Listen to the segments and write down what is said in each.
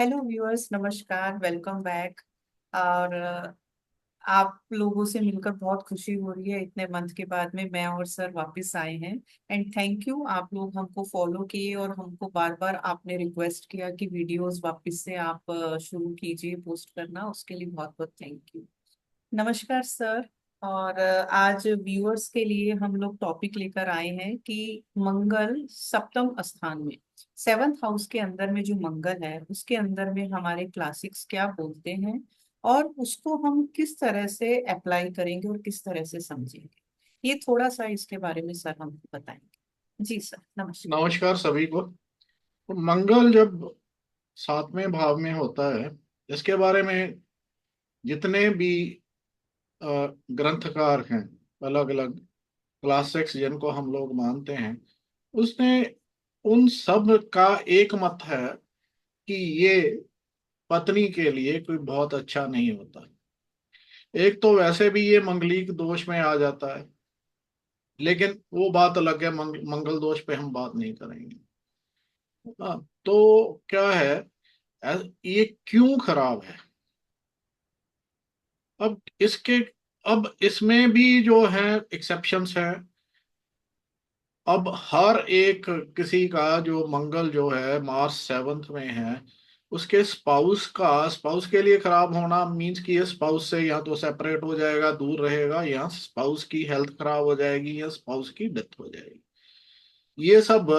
Hello viewers, नमस्कार, welcome back. और आप लोगों से मिलकर बहुत खुशी हो रही है। इतने मंथ के बाद में मैं और सर वापस आए हैं। एंड थैंक यू, आप लोग हमको फॉलो किए और हमको बार बार आपने रिक्वेस्ट किया कि वीडियोस वापस से आप शुरू कीजिए पोस्ट करना। उसके लिए बहुत बहुत थैंक यू। नमस्कार सर। और आज व्यूअर्स के लिए हम लोग टॉपिक लेकर आए हैं कि मंगल सप्तम स्थान में, सेवंथ हाउस के अंदर में जो मंगल है उसके अंदर में हमारे क्लासिक्स क्या बोलते हैं और उसको हम किस तरह से अप्लाई करेंगे और किस तरह से समझेंगे। ये थोड़ा सा इसके बारे में सर हमको बताएंगे। जी सर, नमस्कार। नमस्कार सभी को। तो मंगल जब सातवें भाव में होता है, इसके बारे में जितने भी ग्रंथकार हैं, अलग अलग क्लासिक्स जिनको हम लोग मानते हैं, उसने उन सब का एक मत है कि ये पत्नी के लिए कोई बहुत अच्छा नहीं होता। एक तो वैसे भी ये मंगलिक दोष में आ जाता है, लेकिन वो बात अलग है। मंगल दोष पे हम बात नहीं करेंगे। हाँ, तो क्या है, ये क्यों खराब है? अब इसके अब इसमें भी जो है एक्सेप्शंस है। अब हर एक किसी का जो मंगल जो है मार्स सेवंथ में है, उसके स्पाउस के लिए खराब होना मीन्स कि ये स्पाउस से या तो सेपरेट हो जाएगा, दूर रहेगा, या स्पाउस की हेल्थ खराब हो जाएगी, या स्पाउस की डेथ हो जाएगी। ये सब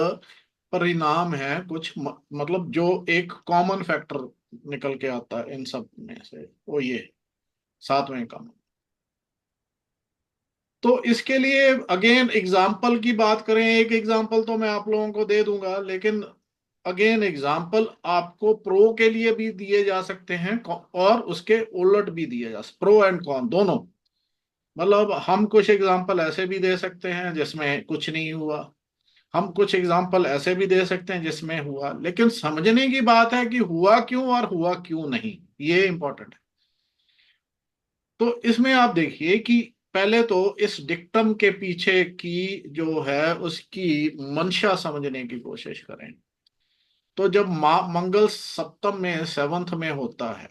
परिणाम है कुछ मतलब जो एक कॉमन फैक्टर निकल के आता है इन सब में से, वो ये सातवें का। तो इसके लिए अगेन एग्जाम्पल की बात करें, एक एग्जाम्पल तो मैं आप लोगों को दे दूंगा, लेकिन अगेन एग्जाम्पल आपको प्रो के लिए भी दिए जा सकते हैं और उसके उलट भी दिए जा सकते, प्रो एंड कॉन दोनों। मतलब हम कुछ एग्जाम्पल ऐसे भी दे सकते हैं जिसमें कुछ नहीं हुआ, हम कुछ एग्जाम्पल ऐसे भी दे सकते हैं जिसमें हुआ, लेकिन समझने की बात है कि हुआ क्यों और हुआ क्यों नहीं, ये इंपॉर्टेंट है। तो इसमें आप देखिए कि पहले तो इस डिक्टम के पीछे की जो है उसकी मंशा समझने की कोशिश करें। तो जब मंगल सप्तम में सेवंथ में होता है,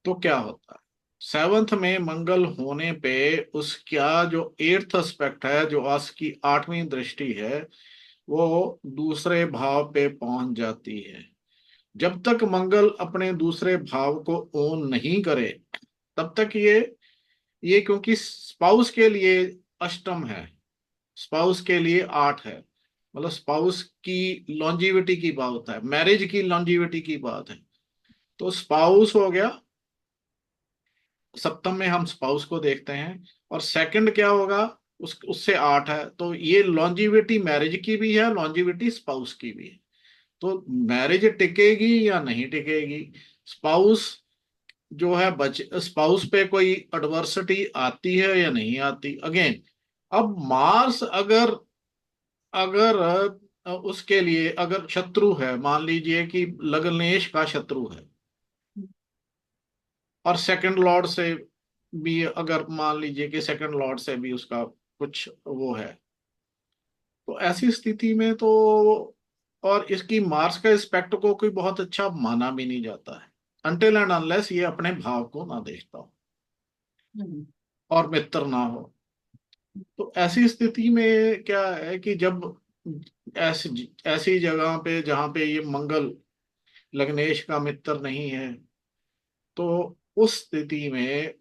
तो क्या होता है? सेवंथ में मंगल होने पे उसका जो एट्थ एस्पेक्ट है, जो आज की आठवीं दृष्टि है, वो दूसरे भाव पे पहुंच जाती है। जब तक मंगल अपने दूसरे भाव को ओन नहीं करे, तब तक ये क्योंकि स्पाउस के लिए अष्टम है, स्पाउस के लिए आठ है, मतलब स्पाउस की लॉन्जिविटी की बात है, मैरिज की लॉन्जिविटी की बात है। तो स्पाउस हो गया, सप्तम में हम स्पाउस को देखते हैं। और सेकंड क्या होगा, उससे आठ है, तो ये लॉन्जिविटी मैरिज की भी है, लॉन्जिविटी स्पाउस की भी है। तो मैरिज टिकेगी या नहीं टिकेगी, स्पाउस जो है बच स्पाउस पे कोई एडवर्सिटी आती है या नहीं आती, अगेन। अब मार्स अगर अगर उसके लिए अगर शत्रु है, मान लीजिए कि लग्नेश का शत्रु है, और सेकंड लॉर्ड से भी अगर मान लीजिए कि सेकंड लॉर्ड से भी उसका कुछ वो है, तो ऐसी स्थिति में तो और इसकी मार्स का एस्पेक्ट को कोई बहुत अच्छा माना भी नहीं जाता है, अनटिल एंड अनलेस ये अपने भाव को ना देखता हो हम्म। और मित्र ना हो। तो ऐसी स्थिति में क्या है कि जब ऐसी ऐसी जगह पे जहां पे ये मंगल लग्नेश का मित्र नहीं है, तो उस स्थिति में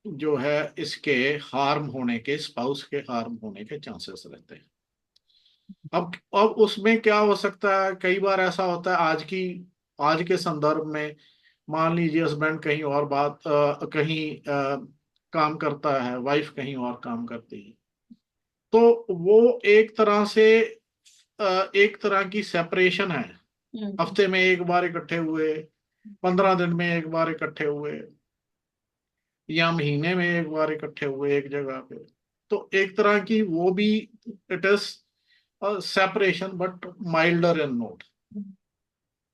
जो है इसके हार्म होने के, स्पाउस के हार्म होने के चांसेस रहते हैं। अब उसमें क्या हो सकता है, कई बार ऐसा होता है आज के संदर्भ में, मान लीजिए हस्बैंड कहीं और कहीं काम करता है, वाइफ कहीं और काम करती है, तो वो एक तरह से एक तरह की सेपरेशन है। हम्म। हफ्ते में एक बार इकट्ठे हुए, 15 दिन में एक बार इकट्ठे हुए, या महीने में एक बार इकट्ठे हुए एक जगह पे, तो एक तरह की वो भी it is separation, but milder in note.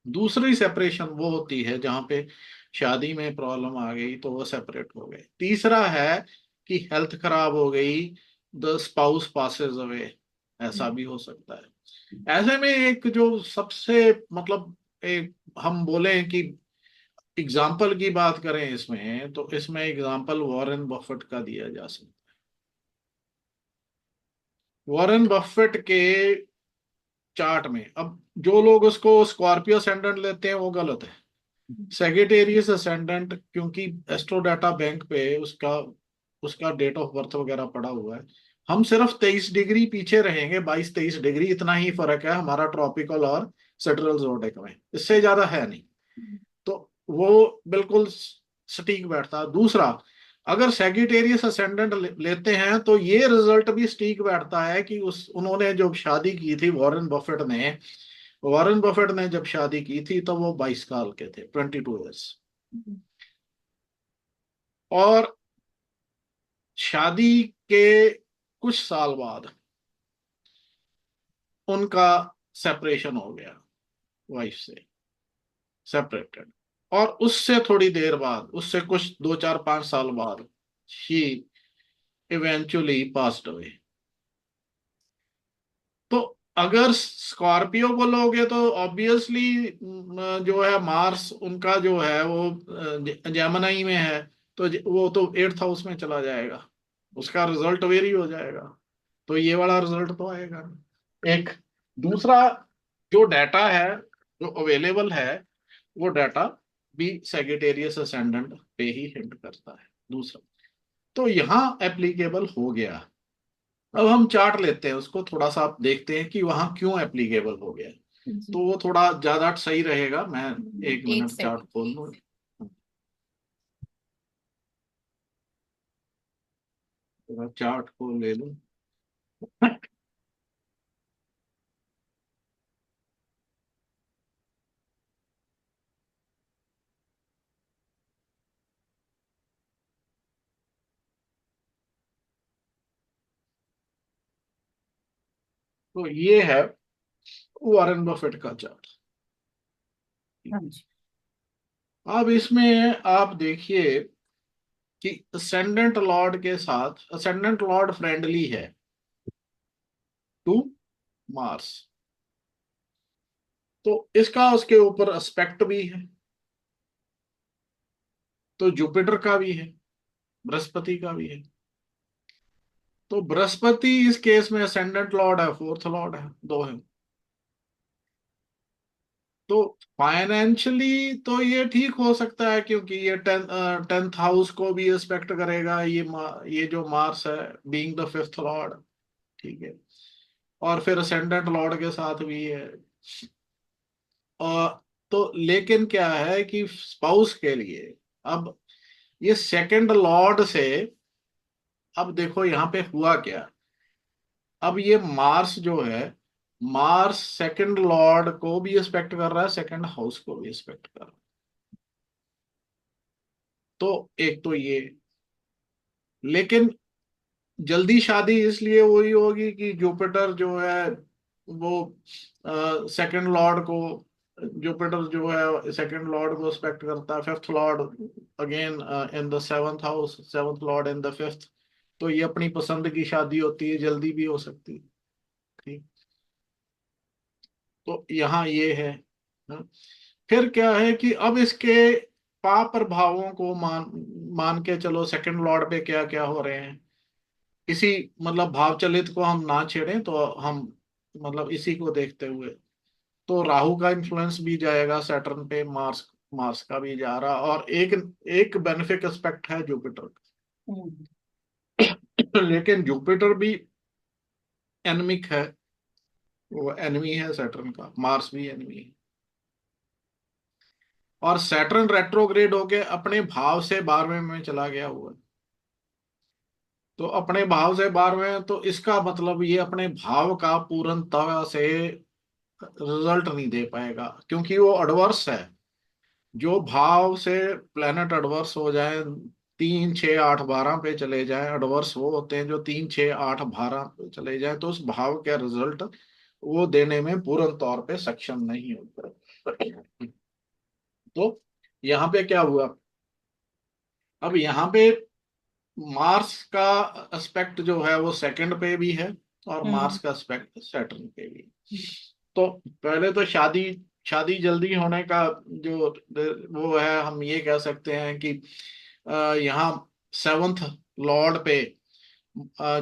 दूसरी सेपरेशन वो होती है जहां पे शादी में प्रॉब्लम आ गई तो वो सेपरेट हो गए। तीसरा है कि हेल्थ खराब हो गई, द स्पाउस पासेस अवे, ऐसा भी हो सकता है। ऐसे में एक जो सबसे मतलब एक हम बोले कि एग्जाम्पल की बात करें इसमें, तो इसमें एग्जाम्पल वॉरेन बफेट का दिया जा सकता है। वॉरेन बफेट के चार्ट में, अब जो लोग उसको स्कॉर्पियो असेंडेंट लेते हैं वो गलत है। सेजिटेरियस असेंडेंट, क्योंकि एस्ट्रोडाटा बैंक पे उसका उसका डेट ऑफ बर्थ वगैरह पड़ा हुआ है। हम सिर्फ 23 डिग्री पीछे रहेंगे, 22-23 डिग्री, इतना ही फर्क है हमारा ट्रॉपिकल और सेंट्रल जोडिक में, इससे ज्यादा है नहीं। तो वो बिल्कुल सटीक बैठता है। दूसरा, अगर सेजिटेरियस असेंडेंट लेते हैं तो ये रिजल्ट भी सटीक बैठता है कि उस उन्होंने जब शादी की थी, वॉरेन बफेट ने जब शादी की थी तो वो 22 साल के थे, 22 ईयर्स। और शादी के कुछ साल बाद उनका सेपरेशन हो गया, वाइफ से सेपरेटेड। और उससे थोड़ी देर बाद, उससे कुछ 2-4-5 साल बाद, शी इवेंचुअली पास्ड अवे। तो अगर स्कॉर्पियो को लोगे तो ऑब्वियसली जो है मार्स उनका जो है वो जेमिनी में है, तो वो तो 8th हाउस में चला जाएगा, उसका रिजल्ट वेरी हो जाएगा। तो ये वाला रिजल्ट तो आएगा नहीं। एक दूसरा जो डाटा है, जो अवेलेबल है, वो डाटा भी सेजिटेरियस असेंडेंट पे ही हिंट करता है। दूसरा, तो यहाँ एप्लीकेबल हो गया। अब हम चार्ट लेते हैं, उसको थोड़ा सा आप देखते हैं कि वहां क्यों एप्लीकेबल हो गया। जी। तो वो थोड़ा ज्यादा सही रहेगा। मैं एक एक मिनट चार्ट सेकंड खोल लूँ, प्लीज। थोड़ा चार्ट को ले लूँ। तो ये है वॉरेन बफेट का चार्ट। हाँ जी। अब इसमें आप देखिए कि असेंडेंट लॉर्ड के साथ, असेंडेंट लॉर्ड फ्रेंडली है टू मार्स, तो इसका उसके ऊपर एस्पेक्ट भी है, तो जुपिटर का भी है, बृहस्पति का भी है। तो बृहस्पति इस केस में असेंडेंट लॉर्ड है, 4th लॉर्ड है, दो है। तो फाइनेंशियली तो ये ठीक हो सकता है, क्योंकि ये 10th हाउस को भी रिस्पेक्ट करेगा, ये जो मार्स है, बीइंग द 5th लॉर्ड। ठीक है। और फिर असेंडेंट लॉर्ड के साथ भी है। और तो लेकिन क्या है कि स्पाउस के लिए, अब ये सेकंड लॉर्ड से, अब देखो यहाँ पे हुआ क्या। अब ये मार्स जो है, मार्स सेकंड लॉर्ड को भी रिस्पेक्ट कर रहा है, सेकंड हाउस को भी रिस्पेक्ट कर रहा है। तो एक तो ये, लेकिन जल्दी शादी इसलिए वही होगी कि जुपिटर जो है वो सेकंड लॉर्ड को, जुपिटर जो है सेकंड लॉर्ड को रिस्पेक्ट करता है, 5th Lord again in the 7th house, 7th Lord in the 5th। तो ये अपनी पसंद की शादी होती है, जल्दी भी हो सकती है। ठीक। तो यहाँ ये है। हाँ। फिर क्या है कि अब इसके पाप प्रभावों को मान मान के चलो, सेकंड लॉर्ड पे क्या क्या हो रहे हैं, इसी मतलब भाव चलित को हम ना छेड़ें तो हम मतलब इसी को देखते हुए, तो राहु का इन्फ्लुएंस भी जाएगा सैटर्न पे, मार्स मार्स का भी जा रहा, और एक एक बेनिफिक एस्पेक्ट है जुपिटर हम्म। का। लेकिन जुपिटर भी एनमिक है, वो एनमी है सैटर्न का, मार्स भी एनमी है। और सैटर्न रेट्रोग्रेड होके अपने भाव से 12वें में चला गया हुआ है। तो अपने भाव से 12वें, तो इसका मतलब ये अपने भाव का पूर्णतः से रिजल्ट नहीं दे पाएगा, क्योंकि वो एडवर्स है। जो भाव से प्लेनेट एडवर्स हो जाए, 3, 6, 8, 12 पे चले जाए, एडवर्स वो होते हैं जो 3, 6, 8, 12 पे चले जाए, तो उस भाव के रिजल्ट वो देने में पूर्ण तौर पे सक्षम नहीं होते। तो यहाँ पे क्या हुआ, अब यहाँ पे मार्स का एस्पेक्ट जो है वो सेकंड पे भी है, और मार्स हम्म। का एस्पेक्ट सैटर्न पे भी है। तो पहले तो शादी शादी जल्दी होने का जो वो है, हम ये कह सकते हैं कि यहाँ सेवंथ लॉर्ड पे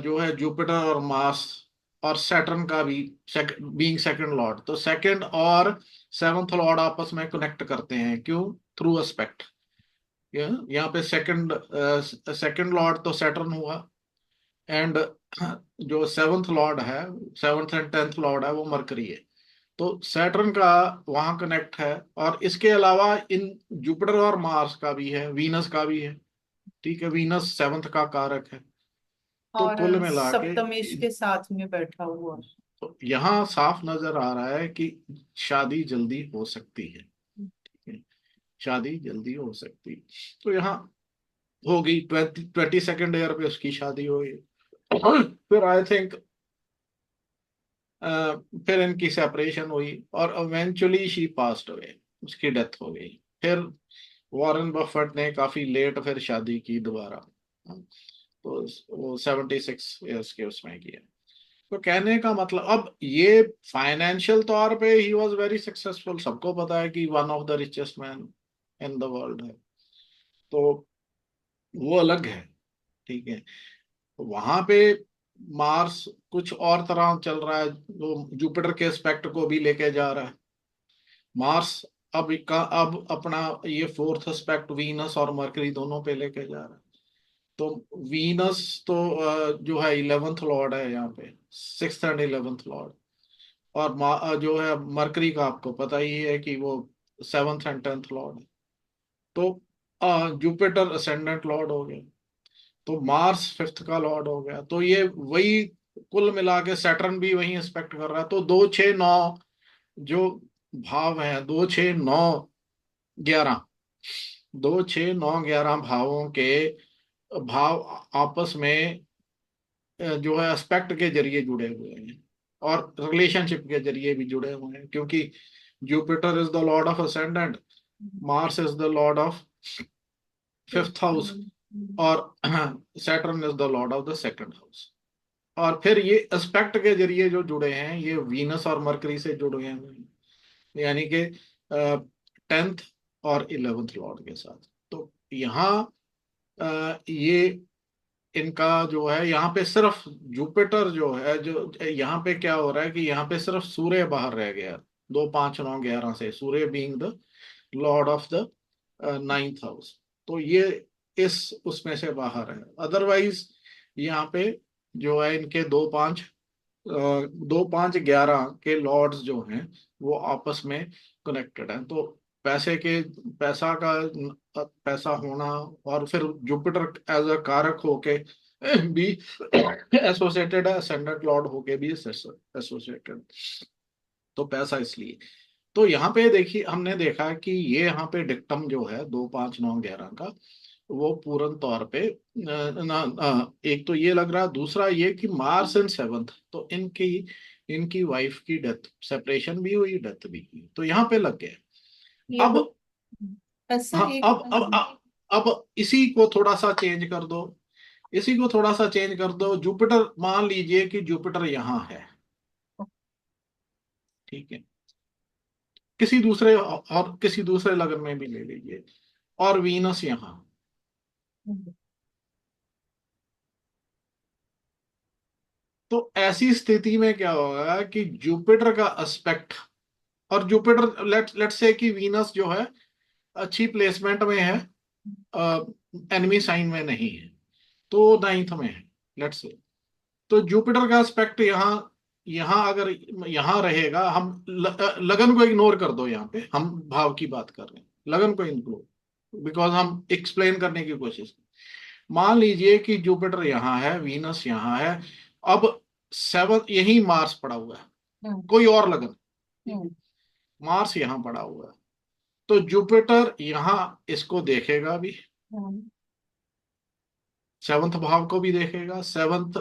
जो है जुपिटर और मार्स और सैटर्न का भी बीइंग सेकंड लॉर्ड, तो सेकंड और सेवंथ लॉर्ड आपस में कनेक्ट करते हैं। क्यों? Through aspect. यहाँ पे सेकंड लॉर्ड तो सैटर्न हुआ, एंड जो सेवंथ लॉर्ड है, सेवंथ एंड टेंथ लॉर्ड है, वो मरकरी है। तो सैटर्न का वहां कनेक्ट है। और इसके अलावा इन जुपिटर और मार्स का भी है, वीनस का भी है। ठीक है, वीनस सेवंथ का कारक है। तो और कुल मिला के सप्तमेश के साथ में बैठा हुआ। तो यहाँ साफ नजर आ रहा है कि शादी जल्दी हो सकती है। ठीक है, शादी जल्दी हो सकती है। तो यहाँ होगी 22nd ईयर पे उसकी शादी हुई। फिर आई थिंक फिर इनकी सेपरेशन हुई और इवेंचुअली शी पास्ड अवे, उसकी डेथ हो गई। फिर वॉरेन बफेट ने काफी लेट फिर शादी की दोबारा। तो वो 76 ईयर्स के उसमें किया। तो कहने का मतलब, अब ये फाइनेंशियल तौर पे ही वॉज वेरी सक्सेसफुल, सबको पता है कि one of the richest man in the world है। तो वो अलग है। ठीक है, वहां पे मार्स कुछ और तरह चल रहा है, वो जुपिटर के एस्पेक्ट को भी लेके जा रहा है। मार्स अब अपना ये फोर्थ एस्पेक्ट वीनस और मरकरी दोनों पे लेके जा रहा है। तो वीनस तो जो है 11th लॉर्ड है यहाँ पे, 6th एंड 11th लॉर्ड। और जो है मरकरी का आपको पता ही है कि वो 7th एंड 10th लॉर्ड है। तो जुपिटर असेंडेंट लॉर्ड हो गया, तो मार्स फिफ्थ का लॉर्ड हो गया। तो ये वही कुल मिला के सैटर्न भी वही एक्सपेक्ट कर रहा है। तो 2 6 9 जो भाव हैं, 2 6 9 11, 2 6 9 11 भावों के भाव आपस में जो है एस्पेक्ट के जरिए जुड़े हुए हैं और रिलेशनशिप के जरिए भी जुड़े हुए हैं, क्योंकि Jupiter is the lord of ascendant, Mars is the lord of fifth house, और Saturn is the lord of the second house. और फिर ये एस्पेक्ट के जरिए जो जुड़े हैं, ये वीनस और मरकरी से जुड़े हैं, यानी कि 10th और 11th लॉर्ड के साथ। तो यहाँ ये इनका जो है, यहाँ पे सिर्फ जुपिटर जो है, जो यहाँ पे क्या हो रहा है कि यहाँ पे सिर्फ सूर्य बाहर रह गया। 2 5 9 11 से Surya being the lord of the 9th house, तो ये इस उसमें से बाहर है। अदरवाइज यहाँ पे जो है इनके 2 5 11 के लॉर्ड्स जो हैं वो आपस में कनेक्टेड हैं। तो पैसे के पैसा का पैसा होना, और फिर जुपिटर एज अ कारक होके भी एसोसिएटेड है, असेंडेंट लॉर्ड होके भी एसोसिएटेड। तो पैसा इसलिए। तो यहाँ पे देखिए, हमने देखा कि ये यहाँ पे डिक्टम जो है 2 5 9 11 का, वो पूर्ण तौर पे एक तो ये लग रहा, दूसरा ये कि मार्स एंड सेवंथ, तो इनकी इनकी वाइफ की डेथ, सेपरेशन भी हुई, डेथ भी हुई, तो यहाँ पे लग गया। अब यही ऐसा हाँ, एक। अब इसी को थोड़ा सा चेंज कर दो, इसी को थोड़ा सा चेंज कर दो। जुपिटर, मान लीजिए कि जुपिटर यहाँ है, ठीक है, किसी दूसरे और किसी दूसरे लगन में भी ले लीजिए, और वीनस यहाँ। तो ऐसी स्थिति में क्या होगा कि जुपिटर का एस्पेक्ट, और जुपिटर लेट से कि वीनस जो है अच्छी प्लेसमेंट में है, एनिमी साइन में नहीं है, तो 9th में है लेट से। तो जुपिटर का एस्पेक्ट यहाँ, यहाँ अगर यहाँ रहेगा, हम लगन को इग्नोर कर दो, यहाँ पे हम भाव की बात कर रहे हैं, लगन को इग्नोर, बिकॉज हम एक्सप्लेन करने की कोशिश। मान लीजिए कि जुपिटर यहाँ है, वीनस यहाँ है, अब 7 यही मार्स पड़ा हुआ है, हम्म। कोई और लगन, हम्म। मार्स यहाँ पड़ा हुआ है। तो जुपिटर यहाँ इसको देखेगा भी, हम्म। सेवंथ भाव को भी देखेगा। सेवंथ,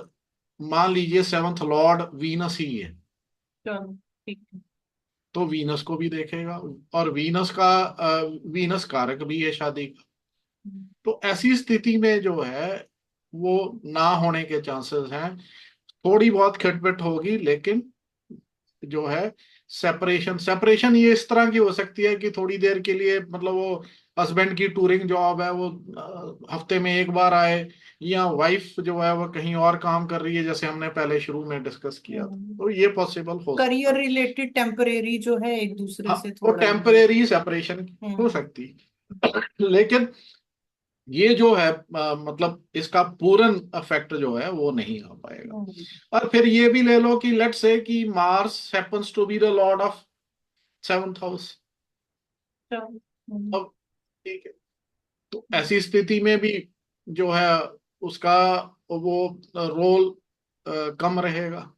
मान लीजिए सेवंथ लॉर्ड वीनस ही है, चलो ठीक है। तो वीनस को भी देखेगा। और वीनस कारक भी है शादी का। तो ऐसी स्थिति में जो है वो ना होने के चांसेस हैं। थोड़ी बहुत खटपट होगी, लेकिन जो है सेपरेशन, सेपरेशन ये इस तरह की हो सकती है कि थोड़ी देर के लिए, मतलब वो हस्बैंड की टूरिंग जॉब है, वो हफ्ते में एक बार आए, या वाइफ जो है वो कहीं और काम कर रही है, जैसे हमने पहले शुरू में डिस्कस किया था, तो ये पॉसिबल हो सकता करियर है। रिलेटेड टेम्परेरी जो है एक दूसरे हाँ, से वो थोड़ा। टेम्परेरी सेपरेशन हो हम्म। सकती है। लेकिन ये जो है मतलब इसका पूर्ण इफेक्ट जो है वो नहीं आ पाएगा। हम्म। और फिर ये भी ले लो कि लेट्स से कि Mars happens to be the lord of seventh house. चलो। हम्म। अब ठीक है, तो ऐसी स्थिति में भी जो है उसका वो रोल कम रहेगा।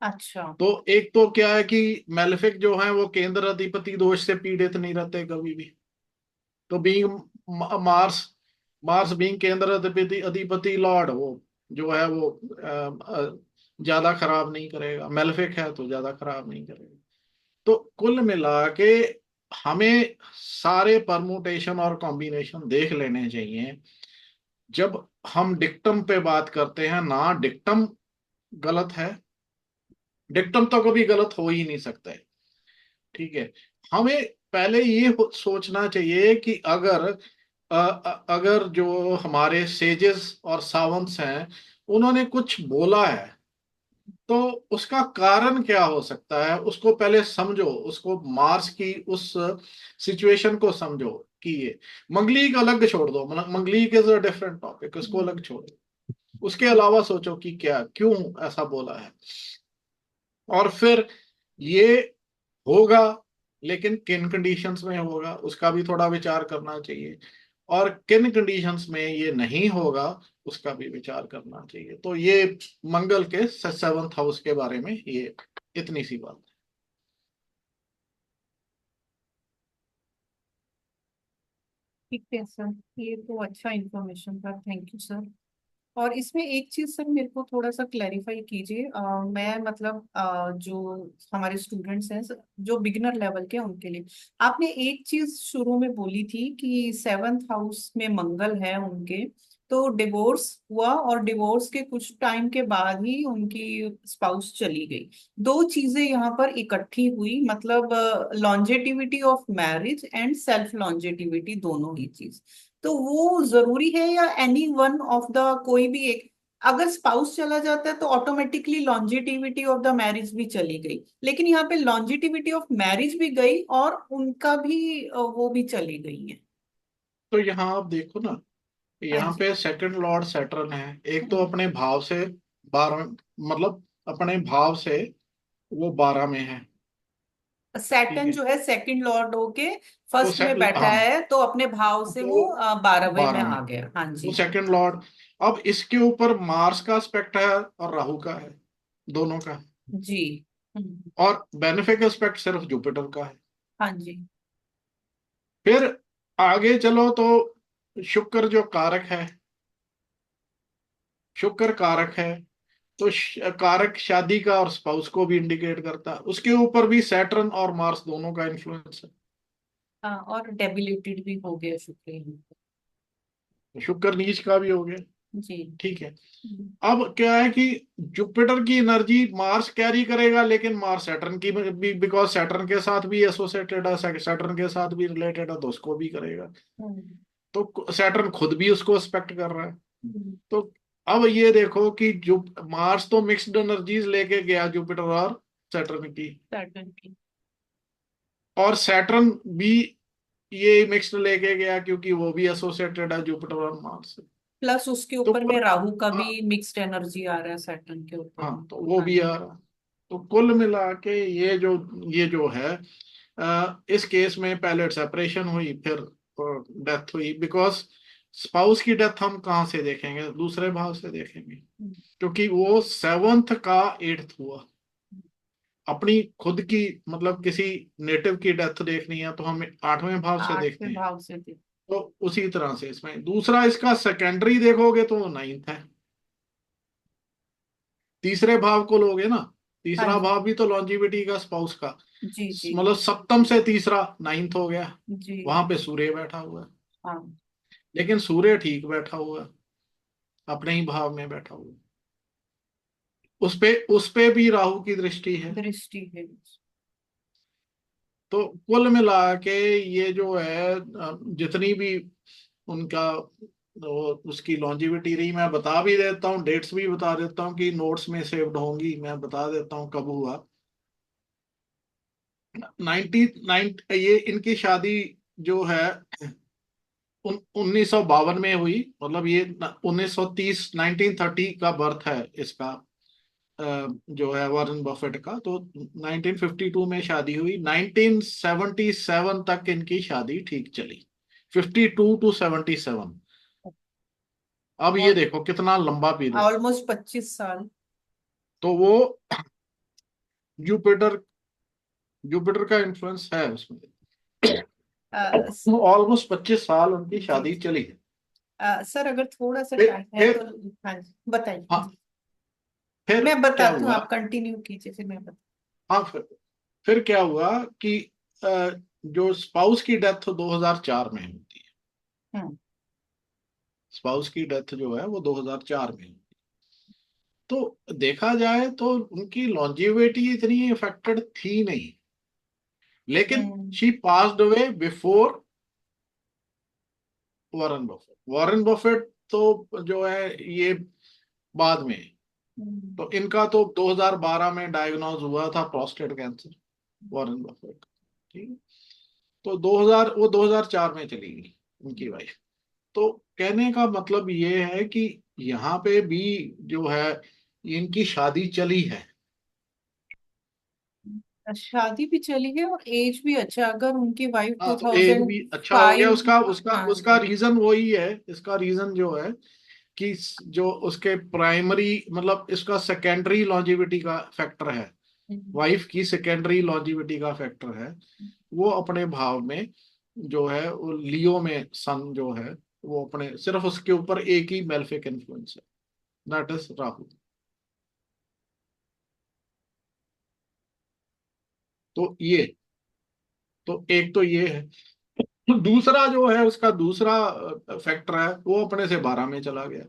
अच्छा। तो एक तो क्या है कि मेलेफिक जो है वो केंद्र अधिपति दोष से पीड़ित नहीं रहते कभी भी। तो बीइंग मार्स, मार्स बीइंग केंद्र अधिपति अधिपति लॉर्ड, वो जो है वो ज्यादा खराब नहीं करेगा, मेलेफिक है तो ज्यादा खराब नहीं करेगा। तो कुल मिला के हमें सारे परमुटेशन और कॉम्बिनेशन देख लेने चाहिए जब हम डिक्टम पे बात करते हैं ना। डिक्टम गलत है, डिक्टम तो कभी गलत हो ही नहीं सकता है, ठीक है। हमें पहले ये सोचना चाहिए कि अगर जो हमारे सेजेस और सावंत्स हैं उन्होंने कुछ बोला है, तो उसका कारण क्या हो सकता है, उसको पहले समझो, उसको मार्स की उस सिचुएशन को समझो। कि ये मंगलीक अलग छोड़ दो, मंगलीक इज अ डिफरेंट टॉपिक, उसको अलग छोड़ो। उसके अलावा सोचो कि क्या, क्यों ऐसा बोला है। और फिर ये होगा, लेकिन किन कंडीशंस में होगा उसका भी थोड़ा विचार करना चाहिए, और किन कंडीशंस में ये नहीं होगा उसका भी विचार करना चाहिए। तो ये मंगल के सेवंथ हाउस के बारे में ये इतनी सी बात ठीक है सर, ये तो अच्छा इन्फॉर्मेशन था, थैंक यू सर। और इसमें एक चीज सर मेरे को थोड़ा सा क्लैरिफाई कीजिए। मैं मतलब जो हमारे स्टूडेंट्स हैं जो बिगिनर लेवल के हैं, उनके लिए आपने एक चीज शुरू में बोली थी कि सेवन्थ हाउस में मंगल है उनके, तो डिवोर्स हुआ और डिवोर्स के कुछ टाइम के बाद ही उनकी स्पाउस चली गई। दो चीजें यहाँ पर इकट्ठी हुई, मतलब longevity of marriage and self longevity, दोनों ही चीज। तो वो जरूरी है या एनी वन ऑफ द कोई भी एक, अगर स्पाउस चला जाता है तो automatically longevity of the marriage भी चली गई, लेकिन यहाँ पे लॉन्जिटिविटी ऑफ मैरिज भी गई और उनका भी वो भी चली गई है। तो यहाँ आप देखो ना, हाँ यहाँ जी। पे सेकंड लॉर्ड सैटर्न है, एक तो हम्म। अपने भाव से 12, मतलब अपने भाव से वो 12 में है, ठीक सैटर्न है। जो है सेकंड लॉर्ड होके वो फर्स्ट में बैठा हाँ, है, तो अपने भाव से वो तो 12वें में 12 में आ गया। हाँ वो जी। Second Lord. अब इसके ऊपर मार्स का एस्पेक्ट है और राहु का है, दोनों का है। जी। हम्म। और बेनिफिक एस्पेक्ट सिर्फ जुपिटर का है। हाँ जी। फिर आगे चलो तो शुक्र जो कारक है, शुक्र कारक है, तो कारक शादी का और स्पाउस को भी इंडिकेट करता है। उसके ऊपर भी सैटर्न और मार्स दोनों का इन्फ्लुएंस हाँ, और डेबिलेटेड भी हो गया शुक्र यहाँ पर। है, शुक्र नीच का भी हो गया, जी। ठीक है। हम्म। अब क्या है कि जुपिटर की एनर्जी मार्स कैरी करेगा, लेकिन मार्स सैटर्न की भी, बिकॉज सैटर्न के साथ भी एसोसिएटेड है, सैटर्न के साथ भी रिलेटेड है, तो उसको भी करेगा। हम्म। तो सैटर्न खुद भी उसको एक्सपेक्ट कर रहा है। हम्म। तो अब ये देखो कि जो मार्स तो मिक्स्ड एनर्जीज लेके गया जुपिटर और सैटर्न की, सैटर्न की। और सैटर्न भी ये मिक्स्ड लेके गया क्योंकि वो भी एसोसिएटेड है जुपिटर और मार्स से। प्लस उसके तो ऊपर में कुल, राहु का हाँ, भी मिक्स्ड एनर्जी आ रहा है सैटर्न के ऊपर हाँ, में। तो वो हाँ भी जी। आ रहा। तो कुल मिला के ये जो है इस केस में पहले सेपरेशन हुई, फिर डेथ हुई, बिकॉज स्पाउस की डेथ हम कहाँ से देखेंगे, दूसरे भाव से देखेंगे, हम्म। क्योंकि वो सेवंथ का एट्थ हुआ। अपनी खुद की, मतलब किसी नेटिव की डेथ देखनी है तो हम 8वें भाव से देखते आठवें हैं। भाव से थे। तो उसी तरह से इसमें दूसरा, इसका सेकेंडरी देखोगे तो वो नाइन्थ है। तीसरे भाव को लोगे ना, हाँ तीसरा जी। भाव भी तो लॉन्जिविटी का, स्पाउस का, जी जी। मतलब सप्तम से तीसरा नाइन्थ हो गया। जी। वहां पे सूर्य बैठा हुआ है, हाँ। लेकिन सूर्य ठीक बैठा हुआ है, अपने ही भाव में बैठा हुआ है। उस पे भी राहु की दृष्टि है। दृष्टि है। तो कुल मिला के ये जो है जितनी भी उनका उसकी लॉन्जिविटी रही, मैं बता भी देता हूँ, डेट्स भी बता देता हूँ कि नोट्स में सेव्ड होंगी, मैं बता देता हूँ कब हुआ। 19 ये इनकी शादी जो है 1952 में हुई, मतलब ये 1930, 1930 का बर्थ है इसका, जो है वॉरेन बफेट का। तो 1952 में शादी हुई, 1977 तक इनकी शादी ठीक चली, 52 to 77। अब ये और देखो कितना लंबा पीरियड। ऑलमोस्ट 25 साल। तो वो जुपिटर जुपिटर का इन्फ्लुएंस है उसमें। अ, स- ऑलमोस्ट 25 साल उनकी जी शादी जी। चली है। सर अगर थोड़ा सा फिर टाइम है तो। फिर हाँ जी बताइए हाँ, जी। फिर मैं क्या बताती हूँ, हुआ। आप कंटिन्यू कीजिए फिर मैं बता। हाँ, फिर क्या हुआ कि अ, जो स्पाउस की डेथ 2004 में होती है। हम्म। स्पाउस की डेथ जो है वो 2004 में हुई। तो देखा जाए तो उनकी लॉन्जिविटी इतनी इफेक्टेड थी नहीं, लेकिन हम्म। She passed away before Warren Buffett. Warren Buffett तो जो है ये बाद में। हम्म। तो इनका तो 2012 में डायग्नोज हुआ था प्रोस्टेट कैंसर, वॉरेन बफेट। ठीक है। तो 2000, वो 2004 में चली गई उनकी वाइफ। तो कहने का मतलब ये है कि यहाँ पे भी जो है इनकी शादी चली है। शादी भी चली है और एज भी अच्छा, अगर उनकी वाइफ टू हाँ, तो एज थाउजेंड भी अच्छा हो गया फाइव उसका उसका हाँ उसका जी। रीजन वही है। इसका रीजन जो है कि जो उसके प्राइमरी, मतलब इसका सेकेंडरी लॉन्जिविटी का फैक्टर है, हम्म। वाइफ की सेकेंडरी लॉन्जिविटी का फैक्टर है। वो अपने भाव में जो है वो लियो में सन जो है, वो अपने सिर्फ उसके ऊपर एक ही मेलेफिक इन्फ्लुएंस है, दैट इज राहु। तो ये, तो एक तो ये है। दूसरा जो है उसका दूसरा फैक्टर है, वो अपने से 12 में चला गया,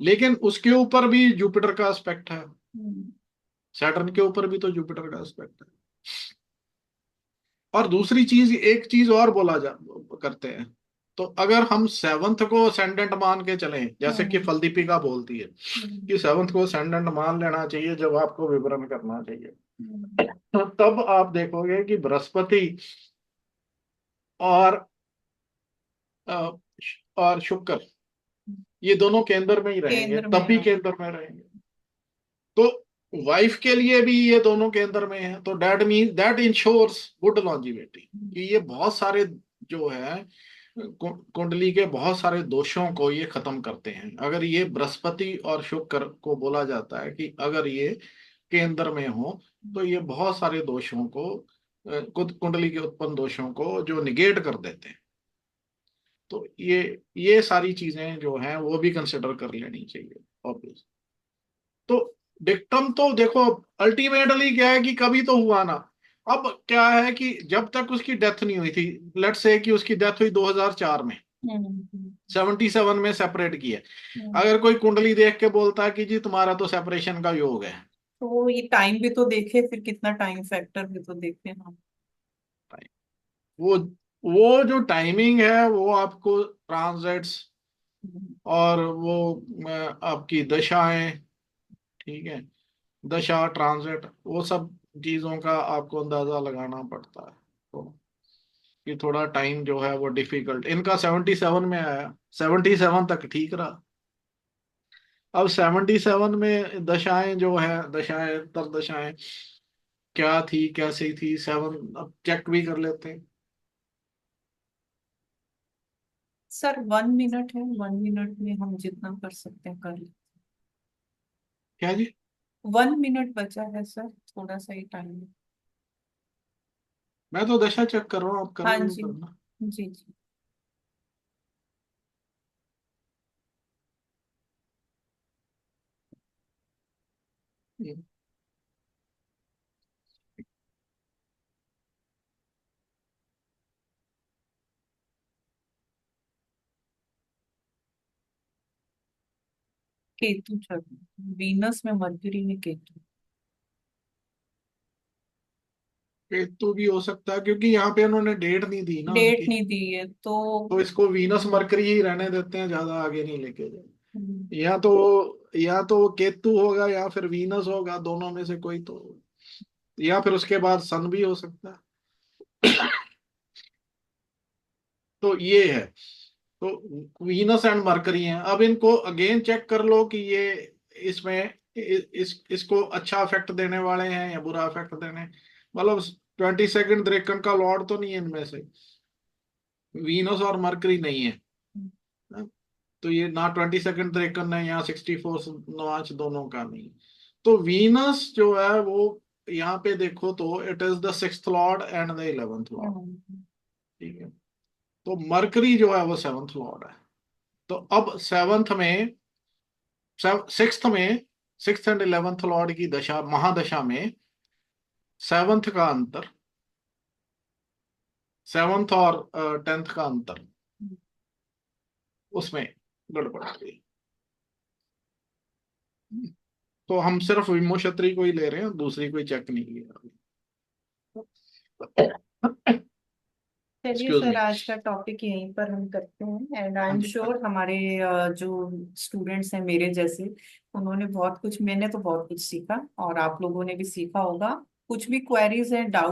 लेकिन उसके ऊपर भी जुपिटर का एस्पेक्ट है। हम्म। सैटर्न के ऊपर भी तो जुपिटर का एस्पेक्ट है। और दूसरी चीज, एक चीज और बोला जा करते हैं। तो अगर हम सेवंथ को असेंडेंट मान के चलें, जैसे कि हम्म। फलदीपिका बोलती है हम्म। कि सेवंथ को असेंडेंट मान लेना चाहिए जब आपको विवरण करना चाहिए, हम्म। तो तब आप देखोगे कि बृहस्पति और अ, और शुक्र, ये दोनों केंद्र में ही रहेंगे, केंद्र तब में भी हाँ। केंद्र में रहेंगे। तो वाइफ के लिए भी ये दोनों केंद्र में है, तो that mean that ensures good longevity, कि ये बहुत सारे जो है कुंडली के बहुत सारे दोषों को ये खत्म करते हैं। अगर ये बृहस्पति और शुक्र को बोला जाता है कि अगर ये केंद्र में हो, तो ये बहुत सारे दोषों को कुंडली के उत्पन्न दोषों को जो निगेट कर देते हैं। तो ये सारी चीजें जो हैं वो भी कंसिडर कर लेनी चाहिए, ऑब्वियस। तो डिक्टम तो देखो, अल्टीमेटली क्या है कि कभी तो हुआ ना। अब क्या है कि जब तक उसकी डेथ नहीं हुई थी, लेट्स से कि उसकी डेथ हुई 2004 में, हम्म। हम्म। 77 में सेपरेट किया। हम्म। अगर कोई कुंडली देख के बोलता है कि जी तुम्हारा तो सेपरेशन का योग है, तो ये टाइम भी तो देखे, फिर कितना टाइम फैक्टर भी तो देखे हम। वो वो जो टाइमिंग है वो आपको ट्रांजेट्स हम्म। और वो आपकी दशाएं, ठीक है, दशा ट्रांजिट, वो सब चीजों का आपको अंदाजा लगाना पड़ता है। तो ये थोड़ा टाइम जो है वो डिफिकल्ट, इनका 77 में आया, 77 तक ठीक रहा। अब 77 में दशाएं जो है, दशाएं तर दशाएं क्या थी कैसी थी, सेवन अब चेक भी कर लेते हैं। सर 1 मिनट है, 1 मिनट में हम जितना कर सकते हैं कर लें। क्या जी। 1 मिनट बचा है सर, थोड़ा सा ही टाइम है। मैं तो दशा चेक कर रहा हूँ, आप हाँ करो जो जी। करना। जी जी। केतु चल, वीनस में मरकरी में केतु। केतु भी हो सकता है, क्योंकि यहाँ पे उन्होंने डेट नहीं दी ना डेट उनकी। नहीं दी है तो। तो इसको वीनस मरकरी ही रहने देते हैं, ज्यादा आगे नहीं लेके जाए। हम्म, या तो वो केतु होगा या फिर वीनस होगा, दोनों में से कोई तो। या फिर उसके बाद सन भी हो सकता है। तो ये है। तो वीनस एंड मरकरी हैं। अब इनको अगेन चेक कर लो कि ये इसमें इसको अच्छा इफेक्ट देने वाले हैं या बुरा इफेक्ट देने, मतलब 22nd द्रेकन का लॉर्ड तो नहीं है इनमें से, वीनस और मरकरी नहीं है। तो ये ना 22nd द्रेकन है, यहाँ 64 नॉच दोनों का नहीं। तो वीनस जो है वो यहाँ पे देखो तो it is the 6th lord and the 11th lord. हम्म, ठीक है। तो मरकरी जो है वो 7th लॉर्ड है। तो अब सेवंथ में, सिक्स्थ में, सिक्स्थ एंड 11th लॉर्ड की दशा, महादशा में सेवंथ का अंतर, सेवंथ और 10th का अंतर, उसमें गड़बड़ आ गई। तो हम सिर्फ विमो क्षत्रिय को ही ले रहे हैं, दूसरी कोई चेक नहीं किया। चलिए एक्सक्यूज सर, मी। आज का टॉपिक यहीं पर हम करते हैं। एंड आई हाँ एम जी, हाँ श्योर जी। हमारे जो स्टूडेंट्स हैं मेरे जैसे, उन्होंने बहुत कुछ, मैंने तो बहुत कुछ सीखा और आप लोगों ने भी सीखा होगा। कुछ भी क्वेरीज हैं, डाउट